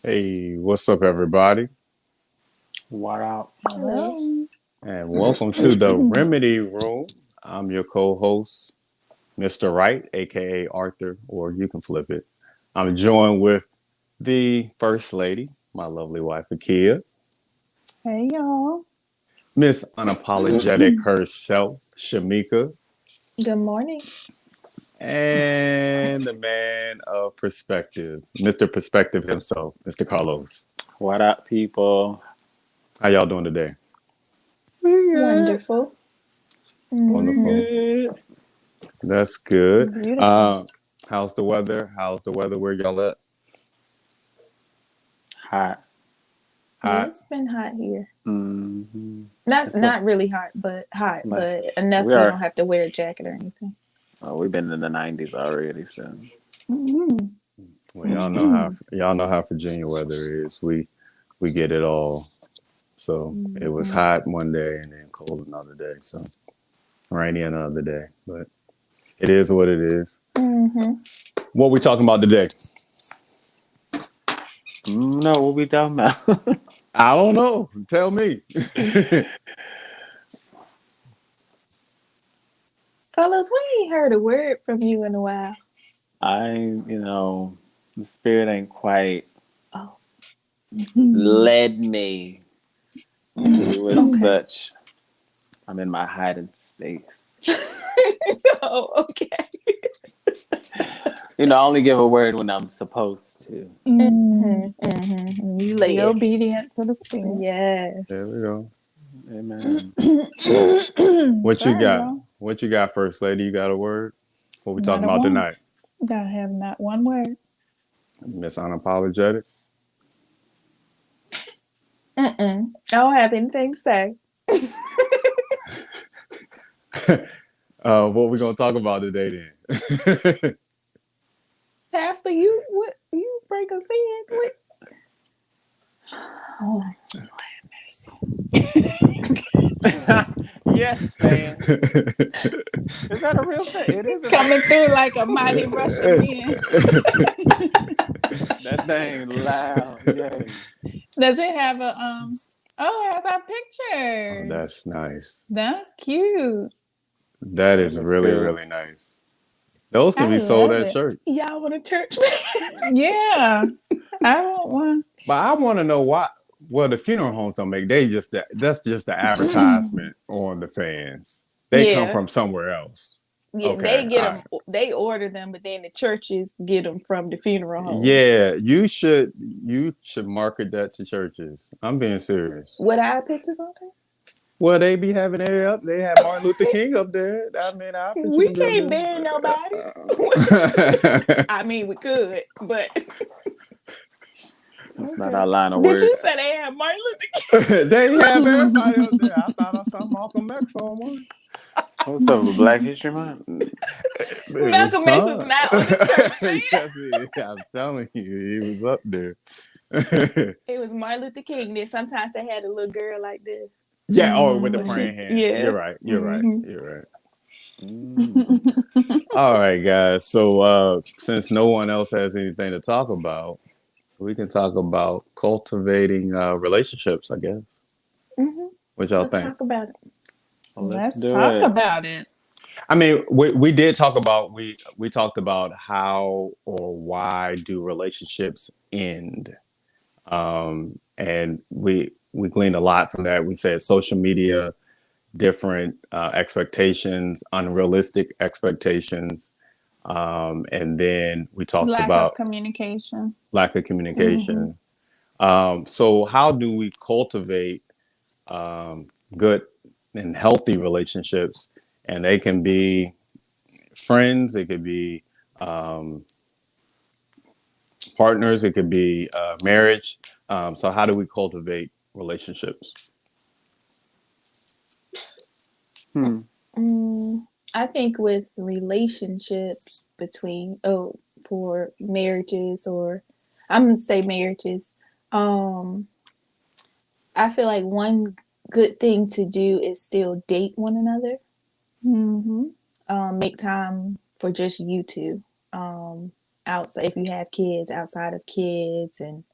Hey, what's up, everybody? What up? Hello. And welcome to the Remedy Room. I'm your co host, Mr. Wright, aka Arthur, or you can flip it. I'm joined with the First Lady, my lovely wife, Akia, Hey, y'all. Miss Unapologetic herself, Shamika, Good morning. and the man of perspectives, Mr. Perspective himself, Mr. Carlos. What up, people? How y'all doing today? We good. Wonderful. We Wonderful. good. That's good. Beautiful. How's the weather? How's the weather where y'all at? Hot. Yeah, Hot. it's been hot here. Mm-hmm. Not It's a, not really hot, but hot, but but enough we you don't are. have to wear a jacket or anything. We've been in the 90s already, so. Mm-hmm. Well, y'all know how Virginia weather is. We get it all. So it was Mm-hmm. hot one day and then cold another day. So rainy another day. But it is what it is. Mm-hmm. What we talking about today? No, what we talking about? I don't know. Tell me. Carlos, we ain't heard a word from you in a while. The spirit ain't quite Oh. Mhm. led me to as Okay. such. I'm in my hiding space. Oh, okay. I only give a word when I'm supposed to. Mm-hmm. Mm-hmm. You Be led. obedient to the spirit. There Yes. we go. Amen. What you Sorry, got? y'all. What you got, First Lady? You got a word? What we talking Not a about one. tonight? I have not one word. Miss Unapologetic. Mm-mm. I don't have anything to say. What we gonna talk about today then? Pastor, you break us in. What? Oh, Yes, man. Is that a real thing? It is a Coming through like a mighty rushing wind. that thing loud. Yay. Does it have a Oh, it has our Oh, pictures. that's nice. That's cute. That It is looks really, good. really nice. Those can I be sold love at it. church. y'all want a church? Yeah. I want one. But I want to know why. Well, the funeral homes don't make. That's just the advertisement on the fans. They come Yeah, from somewhere else. yeah. Okay. They get them. They order them, but then the churches get them from the funeral home. Yeah, you should market that to churches. I'm being serious. What our pictures on Well, they be having it up. They have Martin Luther King up there. I mean, our there? picture We can be up can't ban nobody's. there. I mean, we could, but That's not Okay. our line of did work. you say they have Martin Luther They have everybody up there. I thought I saw Malcolm X on one. What's up with Black History Month? King? It was Malcolm X is son. not on the church thing. Yes, I'm telling you, he was up there. It was Martin Luther King. Then sometimes they had a little girl like this. Yeah. Oh, with the When she, praying hands. yeah. You're right. You're right. Mm-hmm. You're right. Mm. All right, guys. So, since no one else has anything to talk about, we can talk about cultivating relationships. I guess. Mm-hmm. What y'all Let's think? talk about it. Well, let's Let's do talk it. about it. I mean, we did talk about we talked about how or why do relationships end, and we gleaned a lot from that. We said social media, different expectations, unrealistic expectations, and then we talked Lack of about communication. lack of Mm-hmm. communication. So how do we cultivate um, good and healthy relationships? And they can be friends, it could be um, partners, it could be marriage. So how do we cultivate relationships? Hmm. I think with relationships between for marriages or I'm gonna say marriages, um, I feel like one good thing to do is still date one another. Mm-hmm. Make time for just you two. Um, outside if you have kids, outside of kids, and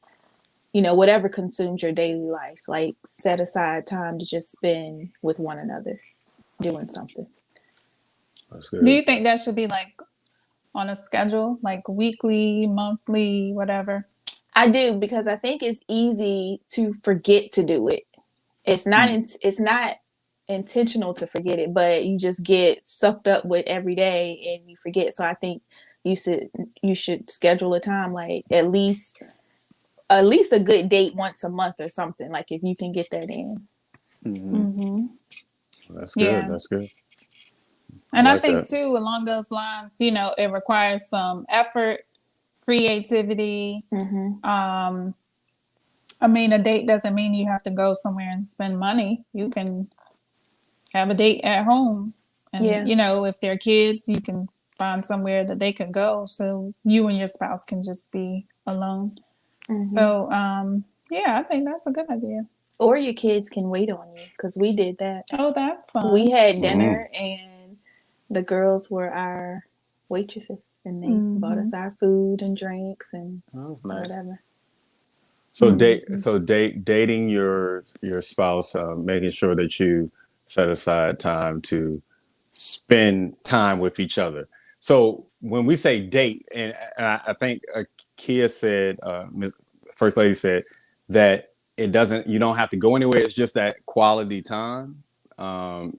whatever consumes your daily life, like set aside time to just spend with one another doing something. That's Do good. you think that should be like on a schedule, like weekly, monthly, whatever? I do, because I think it's easy to forget to do it. It's not it's not intentional to forget it, but you just get sucked up with every day and you forget. So I think you should schedule a time, like at least a good date once a month or something, like if you can get that in. Mm-hmm. Mm-hmm. That's good. Yeah. That's good. I And I like think that. too, along those lines, it requires some effort, creativity. Mm-hmm. I mean, a date doesn't mean you have to go somewhere and spend money. You can have a date at home. And, Yeah. if they're kids, you can find somewhere that they can go. So you and your spouse can just be alone. Mm-hmm. So, yeah, I think that's a good idea. Or your kids can wait on you, because we did that. Oh, that's We fun. had Mm-hmm. dinner and the girls were our waitresses, and they bought Mm-hmm. us our food and drinks and That was nice. whatever. So Mm-hmm. dating your spouse, making sure that you set aside time to spend time with each other. So when we say date, and I think Kia said, First Lady said that you don't have to go anywhere. It's just that quality time.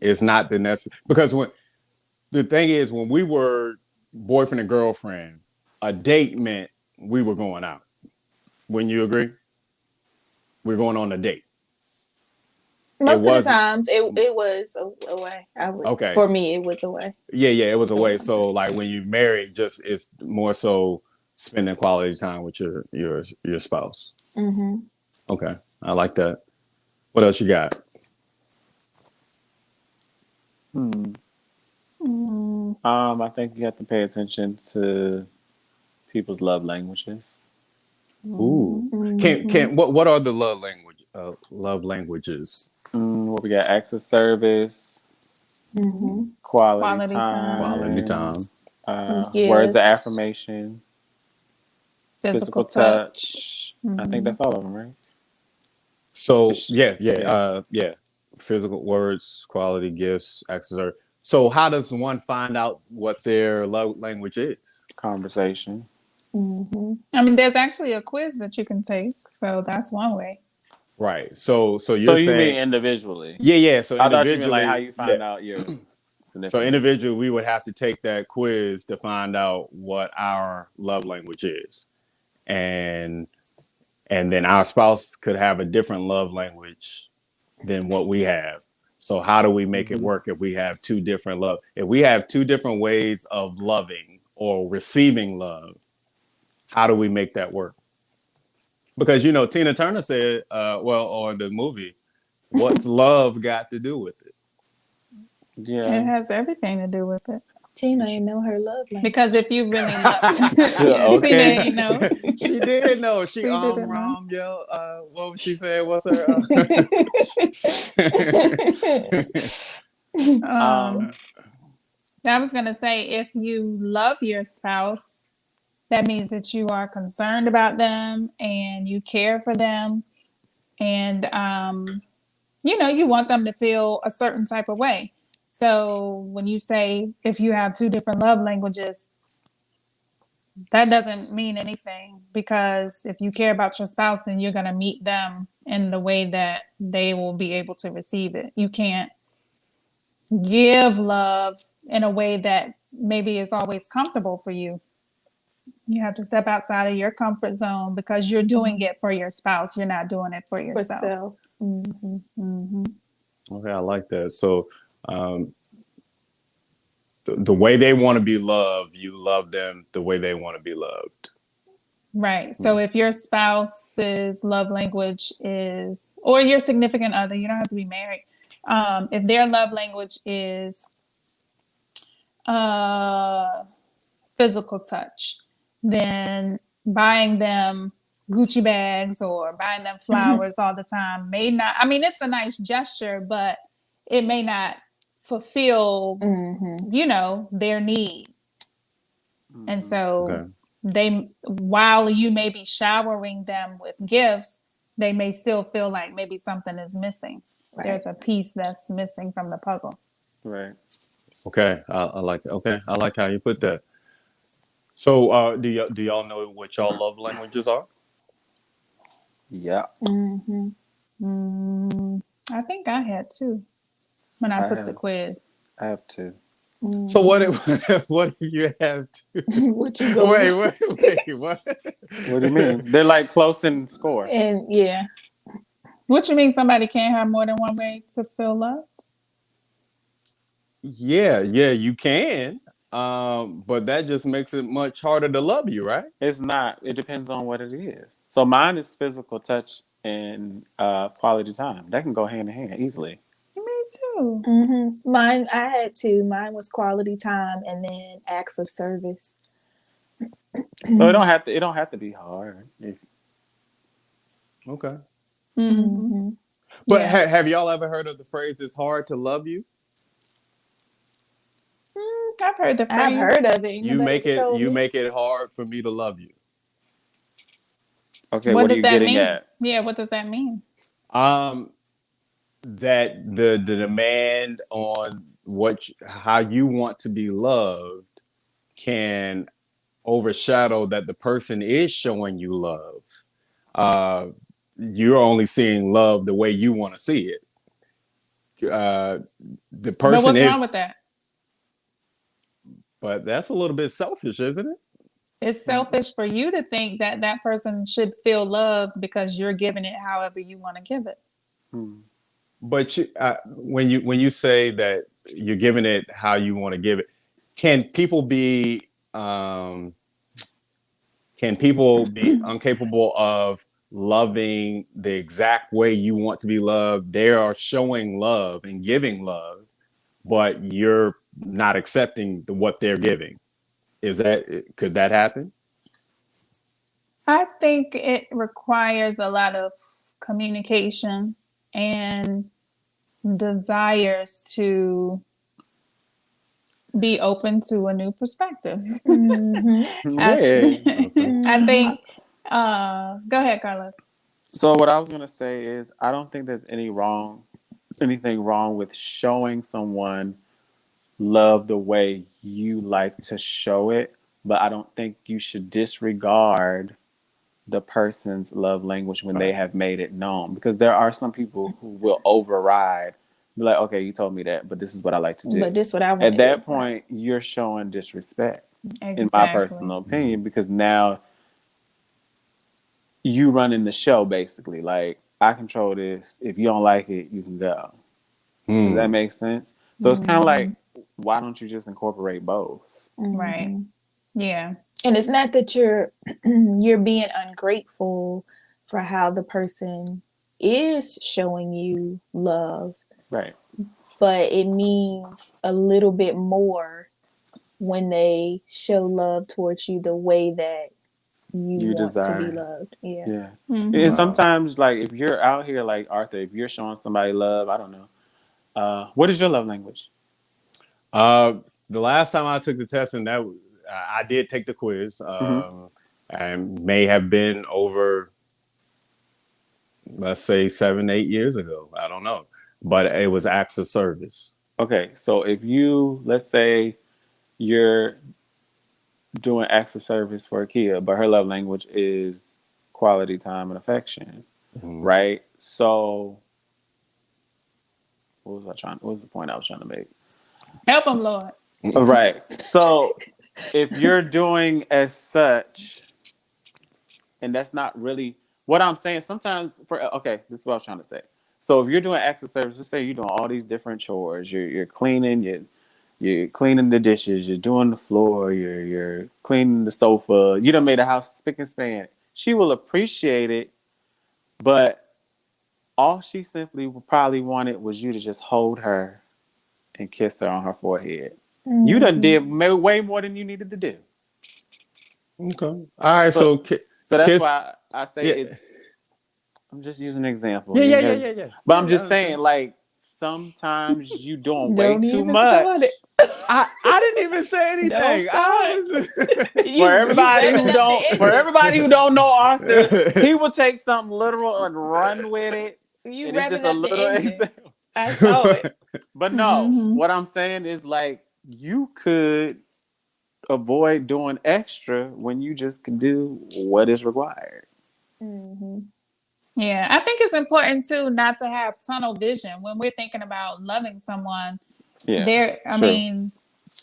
It's not the necessary, because the thing is, when we were boyfriend and girlfriend, a date meant we were going out. Wouldn't you agree? We're going on a date. It Most of the wasn't times it was a way. okay. For me, it was a way. Yeah, it was a way. Sometimes. So like when you married, just it's more so spending quality time with your spouse. Mm-hmm. Okay, I like that. What else you got? Hmm. Mm. I think you have to pay attention to people's love languages. Ooh, Mm-hmm. what are the love languages? What we got? Acts of service, Mm-hmm. quality Quality time, Quality time, time. words of Gifts. affirmation, physical physical touch. touch. I think Mm-hmm. that's all of them, right? So It's- yeah. yeah. Physical words, quality gifts, accessory. So how does one find out what their love language is? Conversation. Mm-hmm. I mean, there's actually a quiz that you can take, so that's one way. Right. So So you're you mean saying individually? yeah. So I thought you meant like how individually, you yeah. find out your So significant. individually, we would have to take that quiz to find out what our love language is, and then our spouse could have a different love language than what we have. So how do we make it Mm-hmm. work if we have two different love? If we have two different ways of loving or receiving love, how do we make that work? Because Tina Turner said, or the movie, what's love got to do with it? It Yeah. has everything to do with it. Tina ain't know her love Because language. if you really love, yeah, see, there Okay. you know, She did know. She she didn't know. yo, what was she saying? What's her? Um, Um. I was gonna say, if you love your spouse, that means that you are concerned about them and you care for them, and you want them to feel a certain type of way. So when you say if you have two different love languages, that doesn't mean anything, because if you care about your spouse, then you're going to meet them in the way that they will be able to receive it. You can't give love in a way that maybe is always comfortable for you. You have to step outside of your comfort zone because you're doing it for your spouse. You're not doing it for For yourself. self. Mm-hmm. Mm-hmm. Okay, I like that. So, um, the way they want to be loved, you love them the way they want to be loved. Right. So Hmm. if your spouse's love language is, or your significant other, you don't have to be married. If their love language is uh, physical touch, then buying them Gucci bags or buying them flowers all the time may not, I mean, it's a nice gesture, but it may not fulfill, Mm-hmm. their need. And Mhm. so Okay. while you may be showering them with gifts, they may still feel like maybe something is missing. Right. There's a piece that's missing from the puzzle. Right. Okay, I like that. Okay, I like how you put that. So, do y'all know what y'all love languages are? Yeah. Mm-hmm. I think I had two when I took the quiz. I have two. So what? If, what if you have to? What you going? Wait. What? What do you mean? They're like close in score. And yeah, What you mean somebody can't have more than one way to feel love? Yeah, you can. But that just makes it much harder to love you, right? It's not. It depends on what it is. So mine is physical touch and quality time. That can go hand in hand easily. Me too. mine. I had two. Mine was quality time, and then acts of service. So it don't have to. It don't have to be hard. Okay. Mm-hmm. But Yeah. have y'all ever heard of the phrase "it's hard to love you"? I've heard the phrase. I've heard of it. You Nobody make ever it told you me. make it hard for me to love you. Okay, What what are does you that getting mean? at? Yeah, what does that mean? That the demand on how you want to be loved can overshadow that the person is showing you love. Uh, you're only seeing love the way you want to see it. The But person what's wrong is, with that? but that's a little bit selfish, isn't it? It's selfish for you to think that that person should feel loved because you're giving it however you want to give it. But when you say that you're giving it how you want to give it, can people be incapable of loving the exact way you want to be loved? They are showing love and giving love, but you're not accepting what they're giving. Could that happen? I think it requires a lot of communication and desires to be open to a new perspective. Yeah. I think, go ahead, Carlos. So what I was gonna say is, I don't think there's anything wrong with showing someone love the way you like to show it, but I don't think you should disregard the person's love language when they Right. have made it known, because there are some people who will override, be like, okay, you told me that, but this is what I like to do. But this is what I want At to that do. point, you're showing disrespect, in my Exactly. personal opinion, because now you running the show basically. Like, I control this. If you don't like it, you can go. Does that make sense? So it's kind of like, why don't you just incorporate both? Right. Yeah. And it's not that you're being ungrateful for how the person is showing you love, Right. but it means a little bit more when they show love towards you the way that you You want to be desire. loved. Yeah. Yeah. Mhm. And Wow. sometimes, like, if you're out here, like Arthur, if you're showing somebody love, I don't know. What is your love language? The last time I took the test, and that I did take the quiz, and may have been over, let's say 7, 8 years ago. I don't know, but it was acts of service. Okay, so if you, let's say you're doing acts of service for Akia, but her love language is quality time and affection, Mhm. right? So what was the point I was trying to make? Help them, Lord. Right. So if you're doing as such, and that's not really what I'm saying, sometimes okay, this is what I was trying to say. So if you're doing acts of service, let's say you're doing all these different chores, you're cleaning, you're cleaning the dishes, you're doing the floor, you're cleaning the sofa, you done made a house spick and span. She will appreciate it, but all she simply probably wanted was you to just hold her and kiss her on her forehead. You done did way more than you needed to do. Okay. All right. So, So so that's kiss. why I say Yeah. I'm just using an example. Yeah. You Yeah. ain't Yeah. gotta- Yeah. Yeah. But Yeah. I'm Yeah. I just saying, understand. like, sometimes you doing way Don't too even start much. it. I didn't even say anything. For everybody better who not don't, to for end it. everybody who don't know Arthur, he will take something literal and run with it, You and it's just wrapping a up the little ending. example. I saw it. But no, Mhm. what I'm saying is like you could avoid doing extra when you just can do what is required. Mm-hmm. Yeah, I think it's important too not to have tunnel vision when we're thinking about loving someone. Yeah, I true. mean,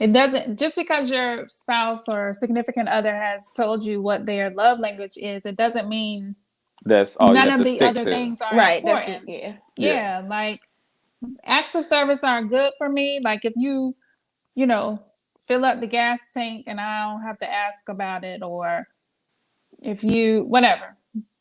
it doesn't just because your spouse or significant other has told you what their love language is, it doesn't mean That's all you none have of to the stick other to. things are Right. That's the important. yeah. Yeah. Yeah, like acts of service are good for me. Like if you know, fill up the gas tank and I don't have to ask about it, or if you, whatever,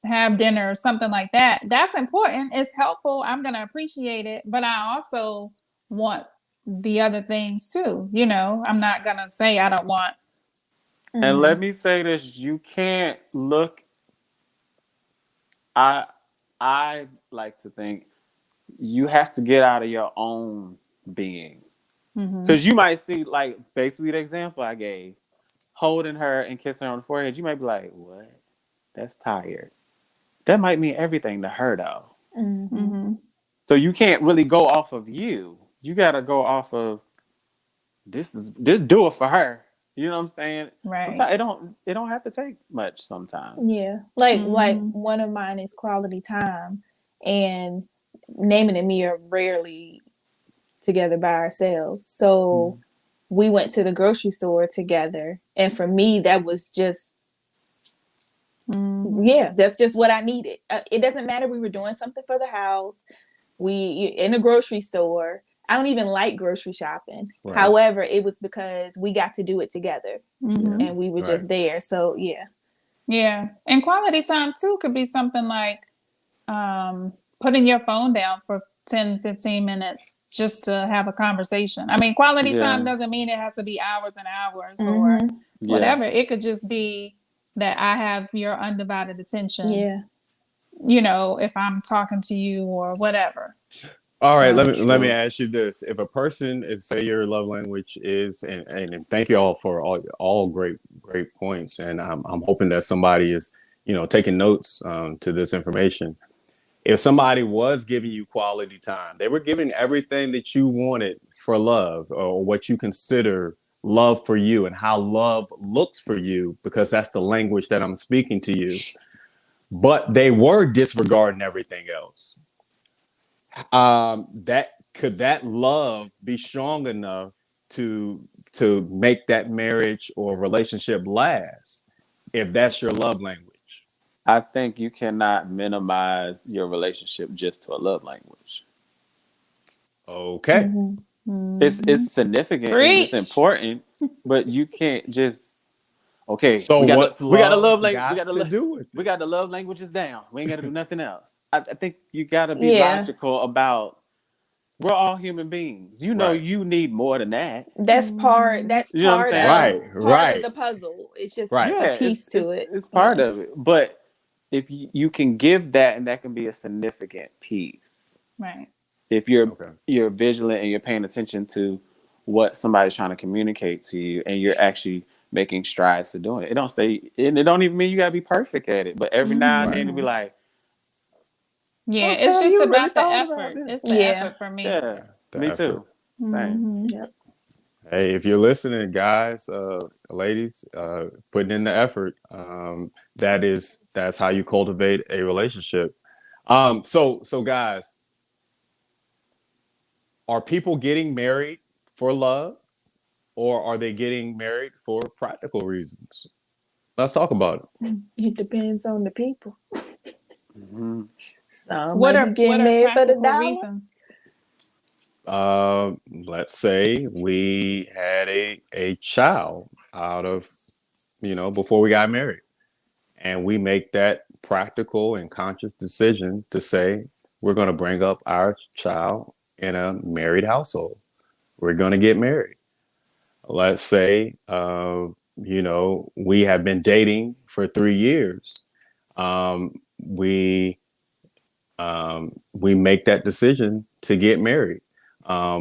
have dinner or something like that, that's important. It's helpful. I'm going to appreciate it. But I also want the other things too. I'm not going to say I don't want. And let Mm-hmm. me say this: you can't look. I I like to think you have to get out of your own being Mm-hmm. because you might see like basically the example I gave, holding her and kissing her on the forehead. You might be like, "What? That's tired." That might mean everything to her though. Mm-hmm. Mm-hmm. So you can't really go off of you. You got to go off of this do it for her. You know what I'm saying? Right. Sometimes it don't have to take much sometimes. Yeah. Like Mm-hmm. one of mine is quality time, and Naming and me are rarely together by ourselves. So Mhm. we went to the grocery store together, and for me that was just Mm-hmm. yeah, that's just what I needed. It doesn't matter we were doing something for the house, we in a grocery store. I don't even like grocery shopping. Right. However, it was because we got to do it together Yeah. Mm-hmm. and we were Right. just there. So yeah. Yeah. And quality time too could be something like um, putting your phone down for 10-15 minutes just to have a conversation. I mean, quality time Yeah, doesn't mean it has to be hours and hours or Mm-hmm. yeah. whatever. It could just be that I have your undivided attention, Yeah. if I'm talking to you or whatever. All right, let So, me True. ask you this: if a person is say your love language is, and thank you all for all great points, and I'm hoping that somebody is taking notes to this information. If somebody was giving you quality time, they were giving everything that you wanted for love, or what you consider love for you, and how love looks for you, because that's the language that I'm speaking to you. But they were disregarding everything else. That could that love be strong enough to make that marriage or relationship last, if that's your love language? I think you cannot minimize your relationship just to a love language. Okay. Mm-hmm. It's mhm. significant and it's Preach. important, but you can't just okay. So We got the what's we got the love love language. got to do with We it? got the love languages down. We ain't got to do nothing else. I think you got to be Yeah. logical about we're all human beings. You know, Right. you need more than that. That's part Mhm. that's You know what I'm part saying? of Right. part of Right. the puzzle. It's just Right. a Yeah, piece to it. it's part Yeah. of it. But if you can give that, and that can be a significant piece. Right. If you're Okay. vigilant and you're paying attention to what somebody's trying to communicate to you, and you're actually making strides to doing it. It don't say, and it don't even mean you gotta be perfect at it. But every now and Right. then, to be Mhm. like, Yeah, it's okay, just you really about the thought about effort. this. It's the Yeah. effort for me. Yeah, Yeah. The me effort. too. Same. Hmm. Yep. Hey, if you're listening, guys, ladies, putting in the effort, that's how you cultivate a relationship. So guys, are people getting married for love, or are they getting married for practical reasons? Let's talk about It depends on the people. Hmm. Some What might be are what getting are married for the practical dollar. reasons? it. Let's say we had a child out of, before we got married, and we make that practical and conscious decision to say we're going to bring up our child in a married household. We're going to get married. Let's say, we have been dating for 3 years. We we make that decision to get married,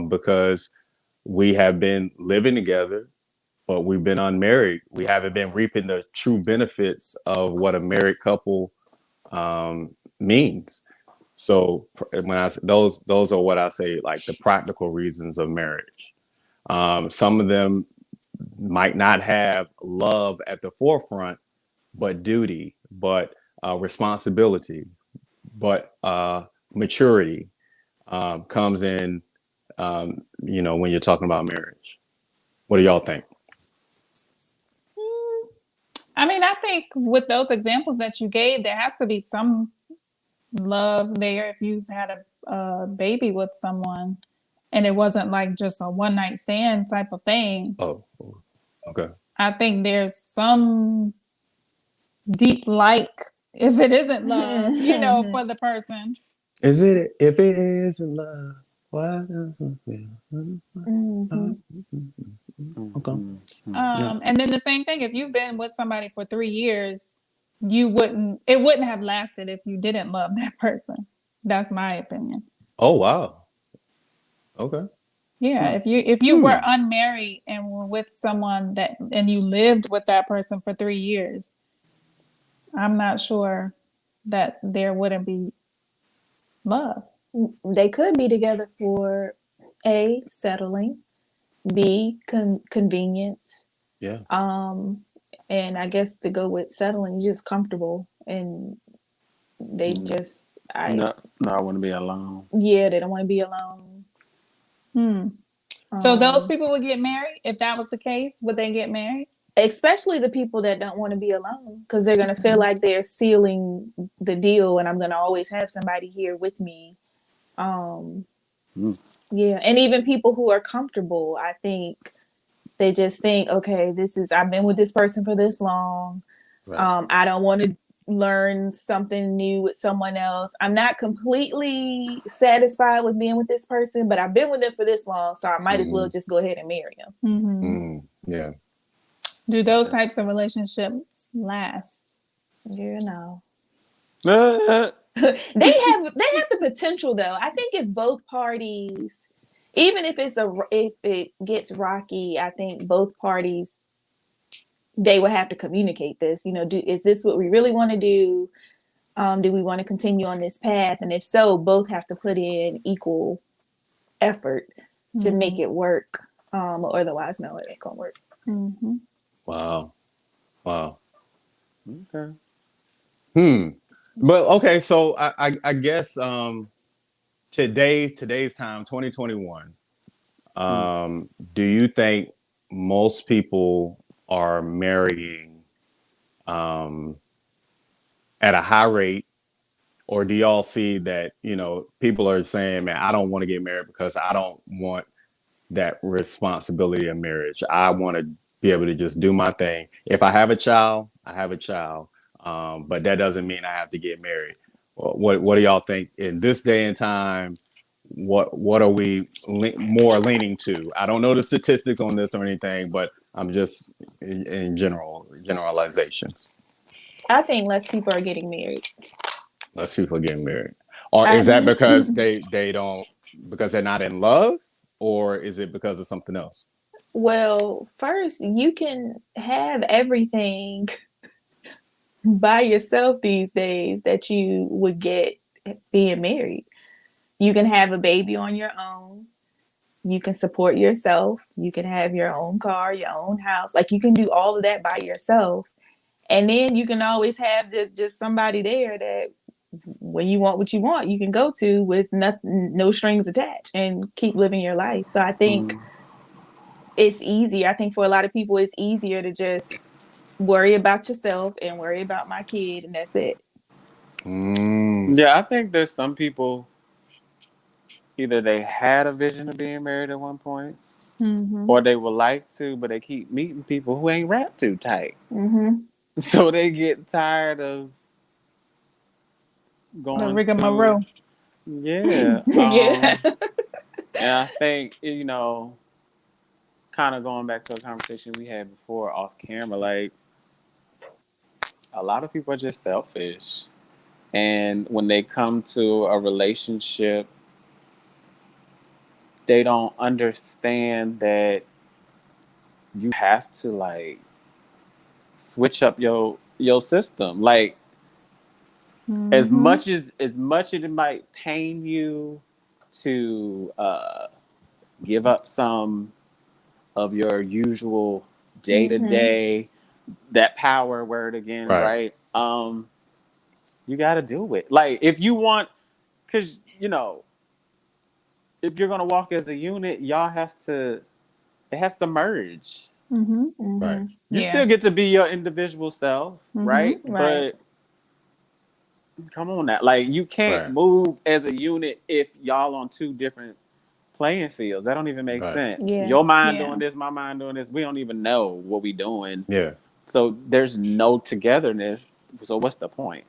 because we have been living together, but we've been unmarried. We haven't been reaping the true benefits of what a married couple means. So when I those are what I say, like the practical reasons of marriage. Some of them might not have love at the forefront, but duty, but responsibility, but maturity comes in. When you're talking about marriage, what do y'all think? I mean, I think with those examples that you gave, there has to be some love there if you've had a baby with someone and it wasn't like just a one night stand type of thing. Oh, okay. I think there's some deep like if it isn't love, for the person. Is it if it isn't love? Why doesn't it feel? Okay. Yeah. And then the same thing, if you've been with somebody for 3 years, it wouldn't have lasted if you didn't love that person. That's my opinion. Oh wow. Okay. Yeah, if you were unmarried and were with someone and you lived with that person for 3 years, I'm not sure that there wouldn't be love. They could be together for A, settling, B, convenience. Yeah. And I guess to go with settling, just comfortable, and they just No, I want to be alone. they don't want to be alone. So those people would get married? If that was the case, would they get married? Especially the people that don't want to be alone, because they're going to feel like they're sealing the deal, and I'm going to always have somebody here with me. Yeah, and even people who are comfortable, I think they just think, okay, I've been with this person for this long. Right. I don't want to learn something new with someone else. I'm not completely satisfied with being with this person, but I've been with them for this long, so I might as well just go ahead and marry them. Yeah. Do those types of relationships last? You know. Uh, They have the potential, though. I think if both parties, even if it gets rocky, I think both parties, they will have to communicate this. Is this what we really want to do? Do we want to continue on this path? And if so, both have to put in equal effort to make it work. Otherwise, no, it ain't gonna work. Wow. okay. But okay, so I guess today's time, 2021. Do you think most people are marrying at a high rate, or do y'all see that people are saying, "Man, I don't want to get married because I don't want that responsibility of marriage. I want to be able to just do my thing. If I have a child, I have a child, but that doesn't mean I have to get married." What do y'all think in this day and time? What are we more leaning to? I don't know the statistics on this or anything, but I'm just in generalizations. I think less people are getting married. Less people are getting married, or is that because they don't because they're not in love, or is it because of something else? Well, first, you can have everything by yourself these days that you would get being married. You can have a baby on your own. You can support yourself. You can have your own car, your own house. Like, you can do all of that by yourself. And then you can always have just somebody there that when you want what you want, you can go to with no strings attached and keep living your life. So I think it's easier. I think for a lot of people, it's easier to just worry about yourself and worry about my kid, and that's it. Yeah, I think there's some people, either they had a vision of being married at one point, or they would like to, but they keep meeting people who ain't wrapped too tight. So they get tired of The going through. rigmarole. Yeah. Yeah. And I think, kind of going back to a conversation we had before off camera, like, a lot of people are just selfish. And when they come to a relationship, they don't understand that you have to like switch up your system. Like Mm-hmm. as much as it might pain you to give up some of your usual day to Mm-hmm. day, that power word again, Right. right? You got to do it. Like if you want, because if you're gonna walk as a unit, y'all has to. It has to merge. Mm-hmm. Right. Mm-hmm. You Yeah. still get to be your individual self, right? Mm-hmm. Right. But come on now, like you can't Right. move as a unit if y'all on two different playing fields. That don't even make Right. sense. Yeah. Your mind Yeah. doing this, my mind doing this. We don't even know what we doing. Yeah. So there's no togetherness. So what's the point?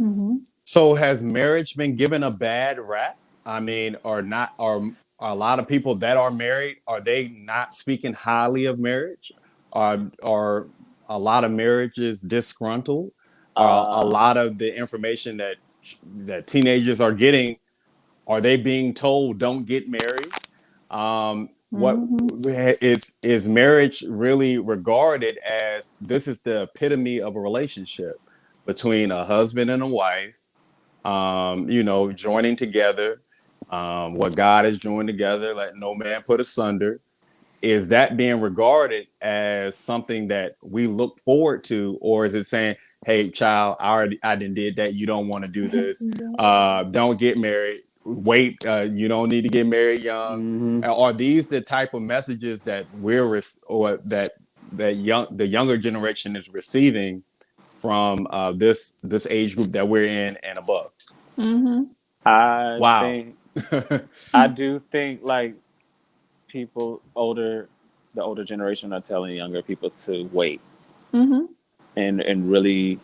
Mm-hmm. So has marriage been given a bad rap? I mean, or not? Are a lot of people that are married, are they not speaking highly of marriage? Are a lot of marriages disgruntled? Are a Uh, lot of the information that teenagers are getting, are they being told don't get married? What Mm-hmm. is marriage really regarded as? This is the epitome of a relationship between a husband and a wife, joining together, what God has joined together, let no man put asunder. Is that being regarded as something that we look forward to, or is it saying, "Hey, child, I didn't did that. You don't want to do this. Don't get married. Wait, you don't need to get married young." mm-hmm. Are these the type of messages that or the younger generation is receiving from this age group that we're in and above? Mm-hmm. I Wow. think I do think like people older, the older generation are telling younger people to wait Mm-hmm. and really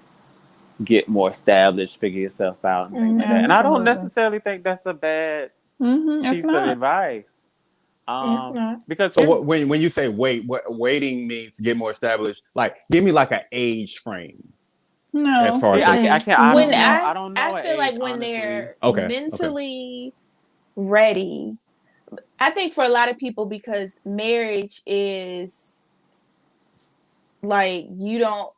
get more established, figure yourself out, and things like that. Mm-hmm. And I don't Absolutely. necessarily think that's a bad Mm-hmm. It's piece of not. advice. It's not. Because So here's when you say wait, what waiting means to get more established? Like, give me like an age frame as No. far as yeah, the. I can't. When I I don't I know an feel like age when honestly. they're Okay, okay, mentally ready, I think for a lot of people because marriage is like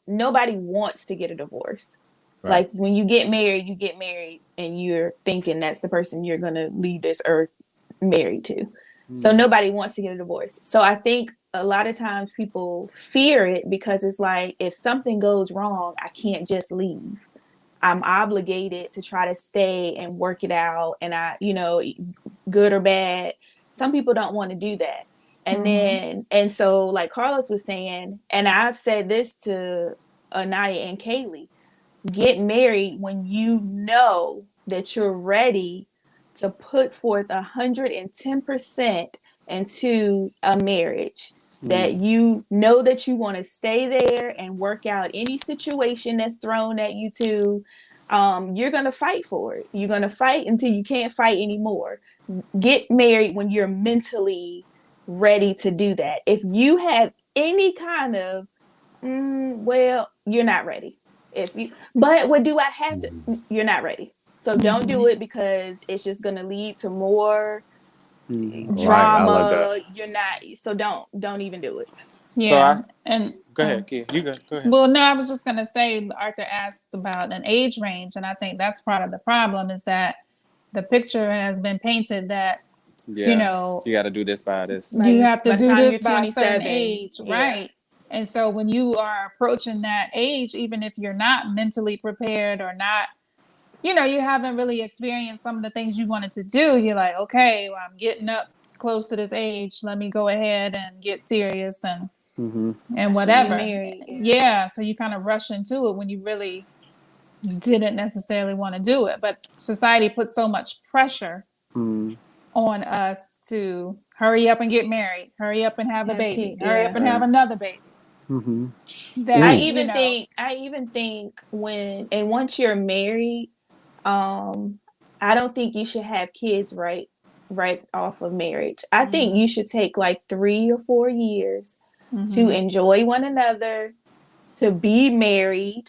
nobody wants to get a divorce. right. Like when you get married and you're thinking that's the person you're going to leave this earth married to. So Hmm. nobody wants to get a divorce. So I think a lot of times people fear it because it's like if something goes wrong, I can't just leave. I'm obligated to try to stay and work it out. And good or bad, some people don't want to do that. Mm-hmm. And so, like Carlos was saying, and I've said this to Anaya and Kaylee, get married when you know that you're ready to put forth 110% into a marriage, Hmm. that you know that you want to stay there and work out any situation that's thrown at you too. You're going to fight for it. You're going to fight until you can't fight anymore. Get married when you're mentally ready to do that. If you have any kind of well, you're not ready. If you, but what do I have to? You're not ready. So don't Mm-hmm. do it because it's just going to lead to more Hmm. Right. I love that. drama. You're not. So don't even do it. So Yeah. And go ahead, Kia. You go ahead. well, no, I was just gonna say Arthur asked about an age range, and I think that's part of the problem is that the picture has been painted that, you Yeah, know, you got to do this by this. you have to By the do time this you're by a certain 27, age, yeah. right? And so when you are approaching that age, even if you're not mentally prepared or not, you haven't really experienced some of the things you wanted to do, you're like, okay, well, I'm getting up close to this age. Let me go ahead and get serious Hmm. and I should get whatever. married. Yeah. Yeah. So you kind of rush into it when you really didn't necessarily want to do it. But society puts so much pressure Hmm. on us to hurry up and get married, hurry up and have a Have baby, kids. hurry up Yeah. and have Right. another baby. Hmm. I That, Ooh. even think. I even think once you're married, um, I don't think you should have kids right off of marriage. I think you should take like 3 or 4 years to mm-hmm. enjoy one another, to be married,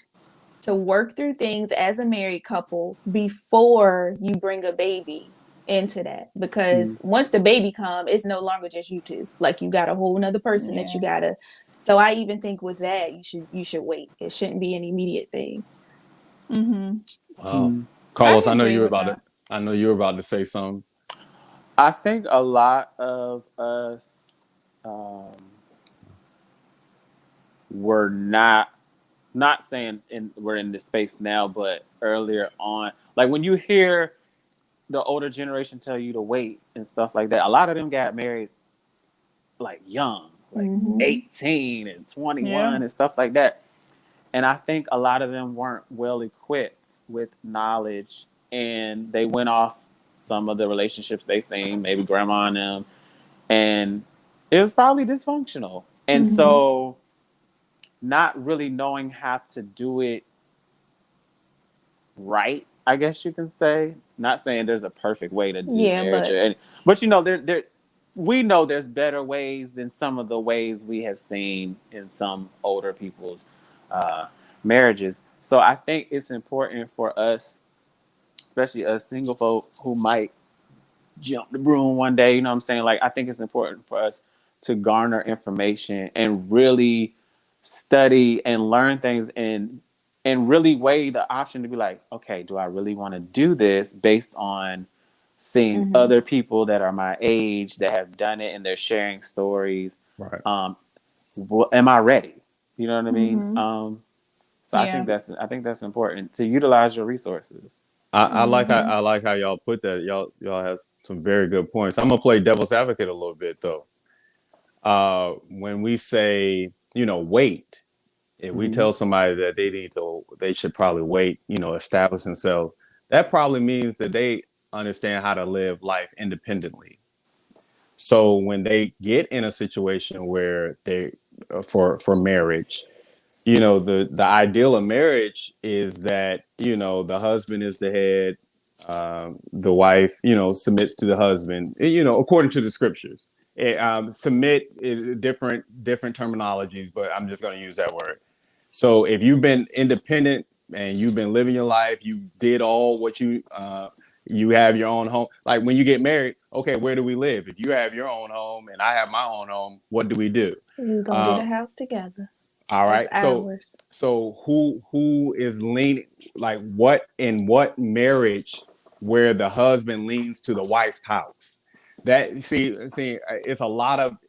to work through things as a married couple before you bring a baby into that, because once the baby come, it's no longer just you two. Like, you got a whole nother person that you gotta. So I even think with that, you should wait. It shouldn't be an immediate thing. Wow. I Carlos, can agree with that. I know you were about to say something. I think a lot of us were not saying we're in this space now, but earlier on, like when you hear the older generation tell you to wait and stuff like that, a lot of them got married like young, like 18 and 21 and stuff like that. And I think a lot of them weren't well equipped with knowledge, and they went off some of the relationships they seen, maybe grandma and them, and it was probably dysfunctional. And so not really knowing how to do it right, I guess you can say. Not saying there's a perfect way to do Yeah, marriage, but you know, there we know there's better ways than some of the ways we have seen in some older people's uh, marriages. So I think it's important for us, especially us single folk who might jump the broom one day, you know what I'm saying? Like, I think it's important for us to garner information and really study and learn things, and really weigh the option to be like, okay, do I really want to do this based on seeing other people that are my age that have done it and they're sharing stories? Right. Am I ready? You know what I mean? So Yeah. I think that's important to utilize your resources. I like how y'all put that. Y'all have some very good points. I'm gonna play devil's advocate a little bit though. When we say, wait, if we Mm-hmm. tell somebody that they should probably wait, establish themselves, that probably means that they understand how to live life independently. So when they get in a situation where they for marriage, the ideal of marriage is that the husband is the head, the wife submits to the husband, according to the scriptures. Submit is different terminologies, but I'm just going to use that word. So if you've been independent and you've been living your life, you did all what you have your own home. Like when you get married, okay, where do we live? If you have your own home and I have my own home, what do we do? We're gonna get a house together. All That's right. ours. So who is leaning, like what marriage where the husband leans to the wife's house? That see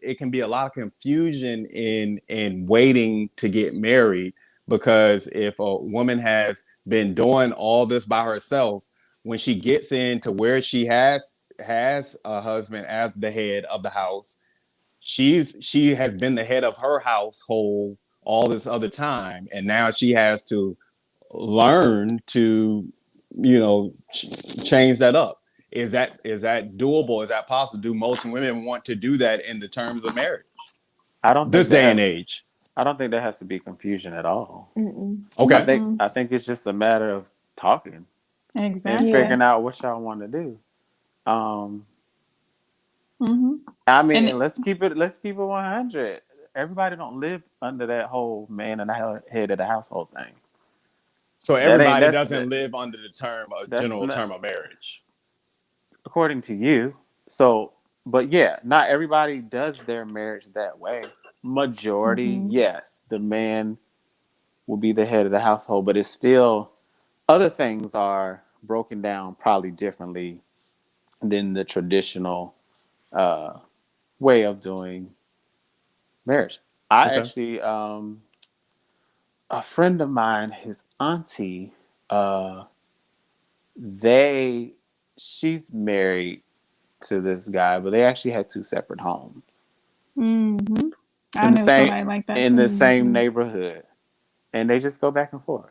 it can be a lot of confusion in waiting to get married, because if a woman has been doing all this by herself, when she gets into where she has a husband as the head of the house, she has been the head of her household all this other time, and now she has to learn to change that up. Is that doable? Is that possible? Do most women want to do that in the terms of marriage I don't this think that day and has age? I don't think there has to be confusion at all. Okay. I think it's just a matter of talking and Exactly. Yeah. figuring out what y'all want to do. Um, Mm-hmm. I And mean, let's keep it 100. Everybody don't live under that whole man and the head of the household thing. So That ain't everybody doesn't live under the that's general not term of marriage. according to you. So, but yeah, not everybody does their marriage that way. Majority, yes, the man will be the head of the household, but it's still other things are broken down probably differently than the traditional uh, way of doing marriage. I Okay. actually, a friend of mine, his auntie, uh, they, she's married to this guy, but they actually had two separate homes I in the know same somebody like that in too. the same neighborhood, and they just go back and forth.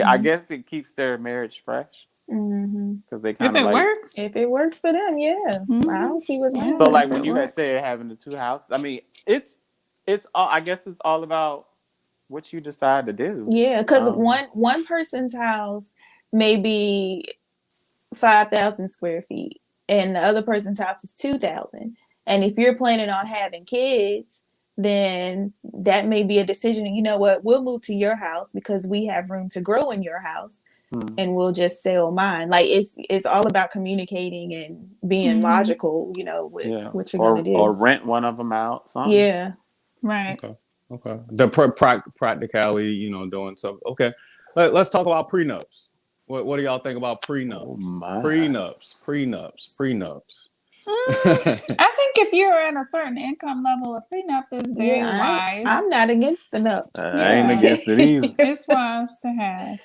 I guess it keeps their marriage fresh because they If kind of it like. works. If it works for them, yeah. I don't see what's Yeah, So wrong. like if when it you had works. said having the two houses, I mean it's all, I guess it's all about what you decide to do. Yeah, because one person's house may be 5,000 square feet, and the other person's house is 2,000. And if you're planning on having kids, then that may be a decision. You know what? We'll move to your house because we have room to grow in your house. and we'll just sell mine. Like it's all about communicating and being logical, with what you're gonna or do. rent one of them out. Something. Yeah. Right. Okay. The practicality, doing something. Okay. Let's talk about prenups. What do y'all think about prenups? Oh my. Prenups. I think if you're at a certain income level, a prenup is very wise. I'm not against the nups. I ain't against it either. It's wise to have.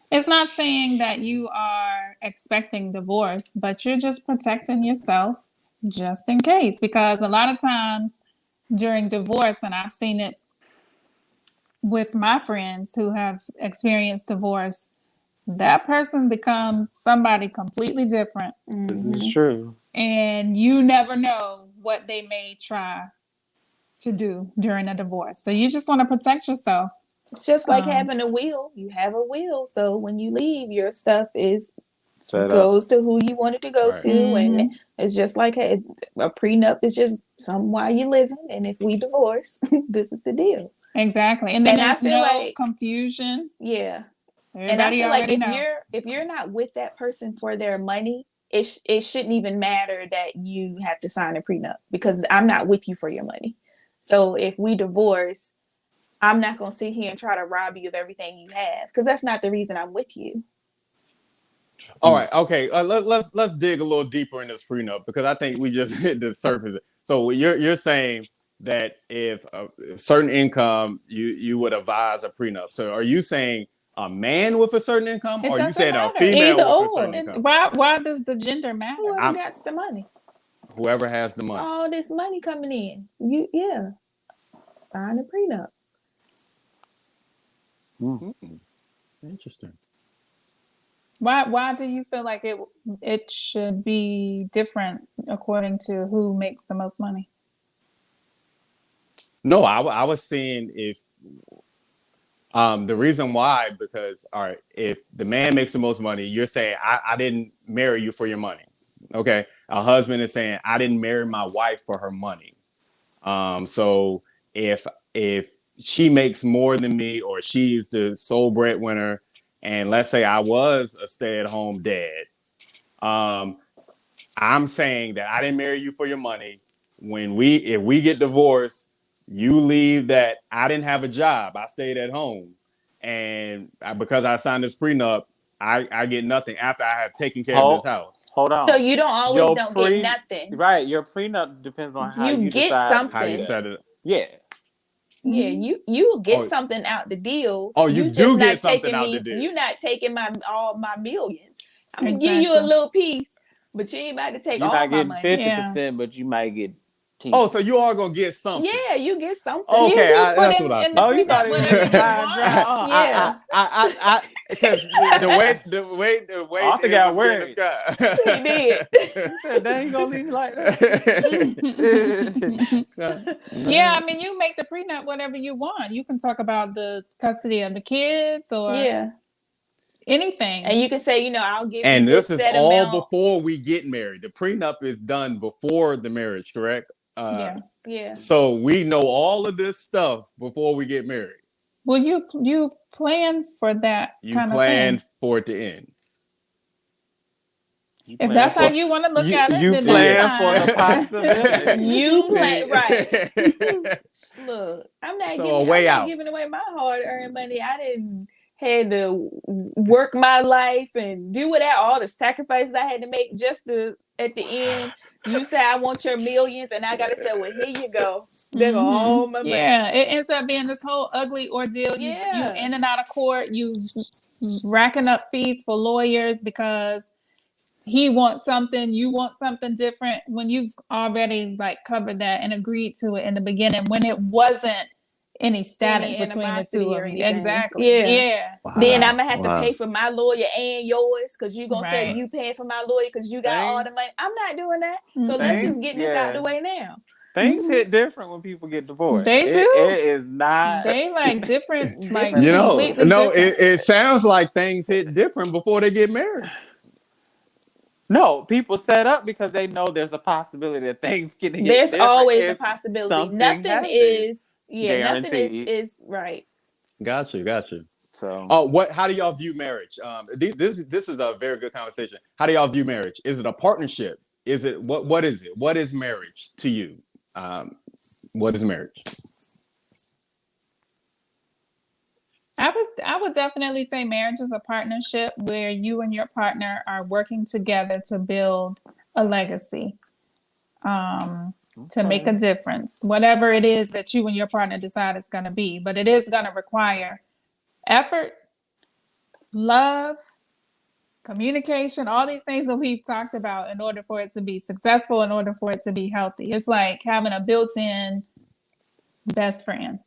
It's not saying that you are expecting divorce, but you're just protecting yourself just in case. Because a lot of times during divorce, and I've seen it with my friends who have experienced divorce, that person becomes somebody completely different. This is true. And you never know what they may try to do during a divorce. So you just want to protect yourself. It's just like having a will. You have a will, so when you leave, your stuff goes to who you want it to go to, and it's just like a prenup is just something while you're living. And if we divorce, this is the deal. Exactly, and then there's I feel like confusion. Yeah, Everybody and I feel like know. if you're not with that person for their money, it shouldn't even matter that you have to sign a prenup, because I'm not with you for your money. So if we divorce, I'm not going to sit here and try to rob you of everything you have, because that's not the reason I'm with you. All right. Okay. Let's dig a little deeper in this prenup, because I think we just hit the surface. So you're saying that if a certain income, you would advise a prenup. So are you saying a man with a certain income, or are you saying matter. a female Either with a or. certain income? Why does the gender matter? Whoever got the money. Whoever has the money. All this money coming in. Sign a prenup. Interesting. Why do you feel like it should be different according to who makes the most money? No, I was seeing if the reason why, because all right, if the man makes the most money, you're saying I didn't marry you for your money. Okay. A husband is saying I didn't marry my wife for her money. So if she makes more than me, or she's the sole breadwinner, and let's say I was a stay-at-home dad, I'm saying that I didn't marry you for your money. If we get divorced, you leave that I didn't have a job. I stayed at home. And because I signed this prenup, I get nothing after I have taken care of this house. Hold on. So you don't get nothing. Right. Your prenup depends on how you get decide something. How you set it up. Yeah. Yeah, you get something out the deal. Oh, you do get something out the deal. You're not taking all my millions. I'm gonna give you a little piece, but you ain't about to take all my money. You're not getting 50%, but you might get 10. Oh, so you are gonna get something. Yeah, you get something. Okay, that's what I thought. You thought it was Yeah. I because the way I think I worried. He did. He said, "They ain't gonna leave me like that." Yeah, I mean, you make the prenup whatever you want. You can talk about the custody of the kids or anything, and you can say, I'll give. And you this is all before we get married. The prenup is done before the marriage, correct? Yeah. So we know all of this stuff before we get married. Well, you plan for that you kind of thing. plan for it to end. If that's how you want to look at it, you then plan for the possibility. You plan right. Look, I'm not giving away my hard-earned money. I didn't had to work my life and do all the sacrifices I had to make just to at the end. You say I want your millions, and I gotta say, well, here you go. There go all my money. Yeah, it ends up being this whole ugly ordeal. You in and out of court. You racking up fees for lawyers because he wants something, you want something different, when you've already covered that and agreed to it in the beginning when it wasn't any static between the two of you. Exactly. Yeah. Wow. Then I'm gonna have to pay for my lawyer and yours, because you're gonna say you paying for my lawyer because you got all the money. I'm not doing that. So let's just get this out the way now. Things hit different when people get divorced. They do. It is not. They different. It sounds like things hit different before they get married. No, people set up because they know there's a possibility that things can hit. There's always a possibility. Nothing is guaranteed. Nothing is right. Got you. Got you. So Oh, what? How do y'all view marriage? This is a very good conversation. How do y'all view marriage? Is it a partnership? Is it what? What is it? What is marriage to you? What is marriage? I would definitely say marriage is a partnership where you and your partner are working together to build a legacy, to make a difference, whatever it is that you and your partner decide it's going to be. But it is going to require effort, love, communication, all these things that we've talked about in order for it to be successful, in order for it to be healthy. It's like having a built-in best friend,